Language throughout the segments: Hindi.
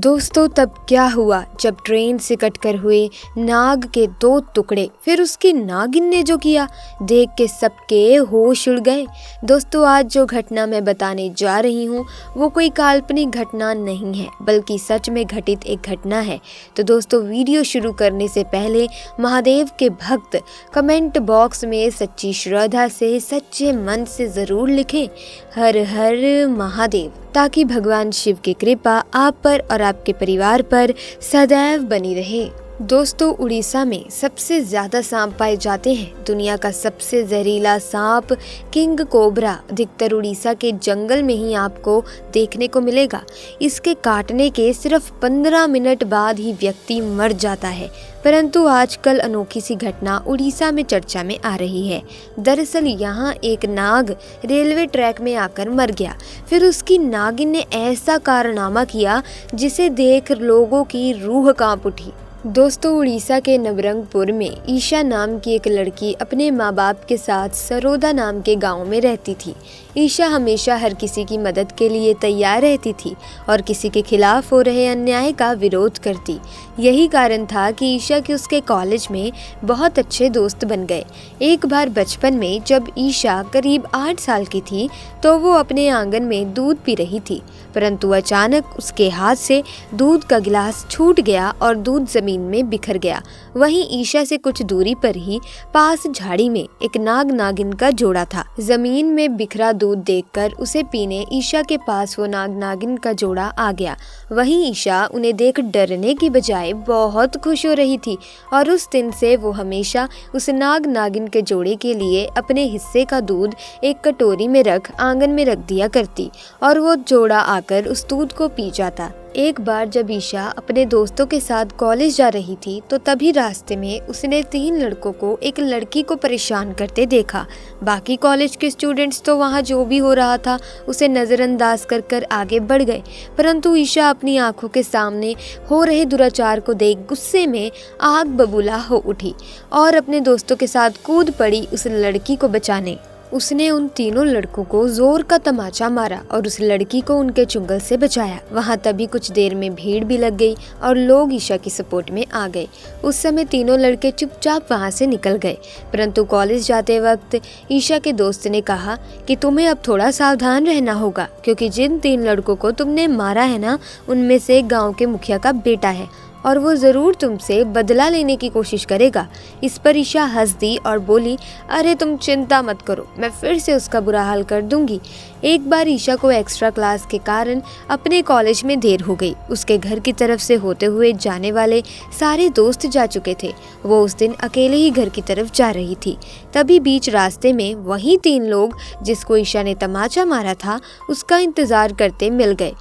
दोस्तों तब क्या हुआ जब ट्रेन से कटकर हुए नाग के दो टुकड़े फिर उसकी नागिन ने जो किया देख के सबके होश उड़ गए। दोस्तों आज जो घटना मैं बताने जा रही हूँ वो कोई काल्पनिक घटना नहीं है बल्कि सच में घटित एक घटना है। तो दोस्तों वीडियो शुरू करने से पहले महादेव के भक्त कमेंट बॉक्स में सच्ची श्रद्धा से सच्चे मन से ज़रूर लिखें हर हर महादेव, ताकि भगवान शिव की कृपा आप पर और आपके परिवार पर सदैव बनी रहे। दोस्तों उड़ीसा में सबसे ज्यादा सांप पाए जाते हैं। दुनिया का सबसे जहरीला सांप किंग कोबरा अधिकतर उड़ीसा के जंगल में ही आपको देखने को मिलेगा। इसके काटने के सिर्फ 15 मिनट बाद ही व्यक्ति मर जाता है। परंतु आजकल अनोखी सी घटना उड़ीसा में चर्चा में आ रही है। दरअसल यहाँ एक नाग रेलवे ट्रैक में आकर मर गया। फिर उसकी नागिन ने ऐसा कारनामा किया जिसे देख लोगों की रूह कांप उठी। दोस्तों उड़ीसा के नवरंगपुर में ईशा नाम की एक लड़की अपने माँ बाप के साथ सरोदा नाम के गांव में रहती थी। ईशा हमेशा हर किसी की मदद के लिए तैयार रहती थी और किसी के खिलाफ हो रहे अन्याय का विरोध करती। यही कारण था कि ईशा के उसके कॉलेज में बहुत अच्छे दोस्त बन गए। एक बार बचपन में जब ईशा करीब 8 साल की थी तो वो अपने आंगन में दूध पी रही थी, परंतु अचानक उसके हाथ से दूध का गिलास छूट गया और दूध जमीन में बिखर गया। वहीं ईशा से कुछ दूरी पर ही पास झाड़ी में एक नाग नागिन का जोड़ा था। जमीन में बिखरा दूध देखकर उसे पीने ईशा के पास वो नाग नागिन का जोड़ा आ गया। वहीं ईशा उन्हें देख डरने की बजाय बहुत खुश हो रही थी और उस दिन से वो हमेशा उस नाग नागिन के जोड़े के लिए अपने हिस्से का दूध एक कटोरी में रख आंगन में रख दिया करती और वो जोड़ा आकर उस दूध को पी जाता। एक बार जब ईशा अपने दोस्तों के साथ कॉलेज जा रही थी तो तभी रास्ते में उसने 3 लड़कों को एक लड़की को परेशान करते देखा। बाकी कॉलेज के स्टूडेंट्स तो वहाँ जो भी हो रहा था उसे नज़रअंदाज कर आगे बढ़ गए, परंतु ईशा अपनी आंखों के सामने हो रहे दुराचार को देख गुस्से में आग बबूला हो उठी और अपने दोस्तों के साथ कूद पड़ी उस लड़की को बचाने। उसने उन तीनों लड़कों को जोर का तमाचा मारा और उस लड़की को उनके चुंगल से बचाया। वहां तभी कुछ देर में भीड़ भी लग गई और लोग ईशा की सपोर्ट में आ गए। उस समय तीनों लड़के चुपचाप वहां से निकल गए, परंतु कॉलेज जाते वक्त ईशा के दोस्त ने कहा कि तुम्हें अब थोड़ा सावधान रहना होगा, क्योंकि जिन 3 लड़कों को तुमने मारा है ना, उनमें से गाँव के मुखिया का बेटा है और वो ज़रूर तुमसे बदला लेने की कोशिश करेगा। इस पर ईशा हंस दी और बोली, अरे तुम चिंता मत करो, मैं फिर से उसका बुरा हाल कर दूंगी। एक बार ईशा को एक्स्ट्रा क्लास के कारण अपने कॉलेज में देर हो गई। उसके घर की तरफ से होते हुए जाने वाले सारे दोस्त जा चुके थे। वो उस दिन अकेले ही घर की तरफ जा रही थी। तभी बीच रास्ते में वही 3 लोग जिसको ईशा ने तमाचा मारा था उसका इंतज़ार करते मिल गए।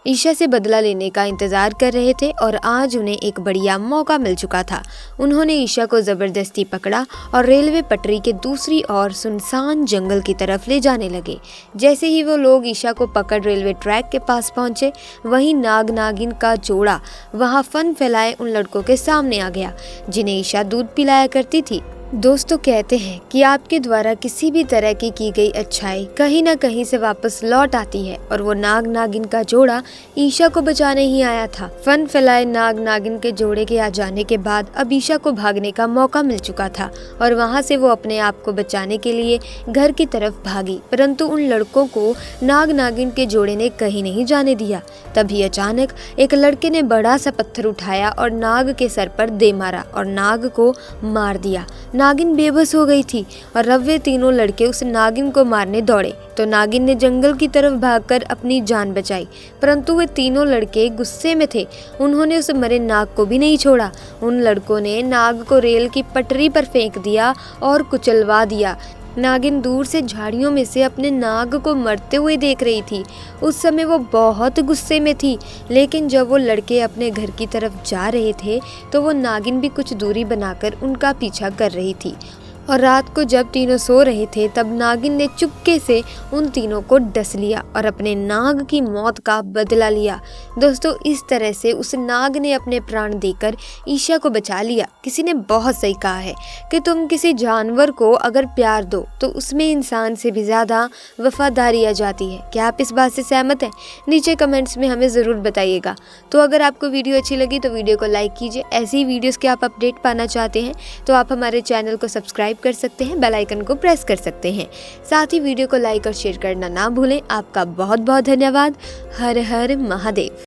ईशा से बदला लेने का इंतजार कर रहे थे और आज उन्हें एक बढ़िया मौका मिल चुका था। उन्होंने ईशा को ज़बरदस्ती पकड़ा और रेलवे पटरी के दूसरी ओर सुनसान जंगल की तरफ ले जाने लगे। जैसे ही वो लोग ईशा को पकड़ रेलवे ट्रैक के पास पहुंचे, वहीं नाग नागिन का जोड़ा वहां फन फैलाए उन लड़कों के सामने आ गया जिन्हें ईशा दूध पिलाया करती थी। दोस्तों कहते हैं कि आपके द्वारा किसी भी तरह की गई अच्छाई कहीं ना कहीं से वापस लौट आती है और वो नाग नागिन का जोड़ा ईशा को बचाने ही आया था। फन फैलाए नाग नागिन के जोड़े के आ जाने के बाद अब ईशा को भागने का मौका मिल चुका था और वहां से वो अपने आप को बचाने के लिए घर की तरफ भागी, परंतु उन लड़कों को नाग नागिन के जोड़े ने कहीं नहीं जाने दिया। तभी अचानक एक लड़के ने बड़ा सा पत्थर उठाया और नाग के सर पर दे मारा और नाग को मार दिया। नागिन बेबस हो गई थी और अब वे तीनों लड़के उस नागिन को मारने दौड़े तो नागिन ने जंगल की तरफ भागकर अपनी जान बचाई, परंतु वे तीनों लड़के गुस्से में थे। उन्होंने उस मरे नाग को भी नहीं छोड़ा। उन लड़कों ने नाग को रेल की पटरी पर फेंक दिया और कुचलवा दिया। नागिन दूर से झाड़ियों में से अपने नाग को मरते हुए देख रही थी। उस समय वो बहुत गुस्से में थी, लेकिन जब वो लड़के अपने घर की तरफ जा रहे थे तो वो नागिन भी कुछ दूरी बनाकर उनका पीछा कर रही थी और रात को जब तीनों सो रहे थे तब नागिन ने चुपके से उन तीनों को डस लिया और अपने नाग की मौत का बदला लिया। दोस्तों इस तरह से उस नाग ने अपने प्राण देकर ईशा को बचा लिया। किसी ने बहुत सही कहा है कि तुम किसी जानवर को अगर प्यार दो तो उसमें इंसान से भी ज़्यादा वफादारी आ जाती है। क्या आप इस बात से सहमत हैं? नीचे कमेंट्स में हमें ज़रूर बताइएगा। तो अगर आपको वीडियो अच्छी लगी तो वीडियो को लाइक कीजिए। ऐसी ही वीडियोस के आप अपडेट पाना चाहते हैं तो आप हमारे चैनल को सब्सक्राइब कर सकते हैं, बेल आइकन को प्रेस कर सकते हैं। साथ ही वीडियो को लाइक और शेयर करना ना भूलें। आपका बहुत बहुत धन्यवाद। हर हर महादेव।